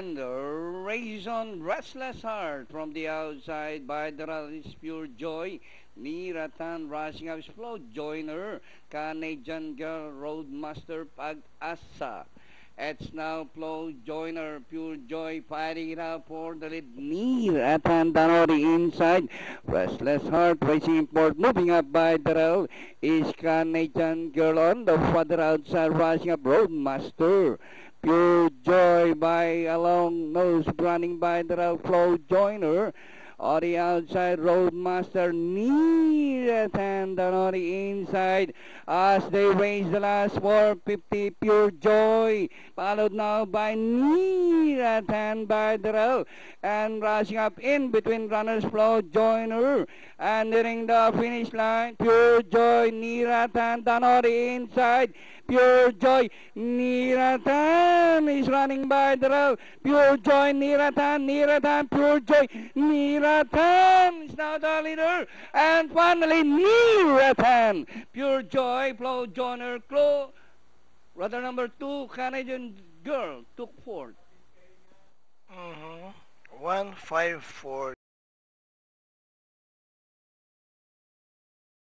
And race on Restless Heart from the outside by the rally's Pure Joy. Niratan rushing up Flow Joiner. Canadian Girl Roadmaster Pag-asa. It's now Flow Joiner Pure Joy fighting it out for the lead. Niratan Danori inside. Restless Heart racing import moving up by the rail is Canadian Girl on the further outside rushing up Roadmaster. Pure Joy by along nose running by the Flow Joiner. On the outside, Roadmaster Niratan on the inside as they race the last 450. Pure Joy followed now by Niratan by the rail and rushing up in between runners Flow Joiner and nearing the finish line. Pure Joy Niratan on the inside. Pure Joy Niratan is running by the rail. Pure Joy Niratan, Pure Joy Niratan is now the leader. And finally Niratan, Pure Joy, Flow Joiner, rather number 2, Canadian Girl took fourth. 154.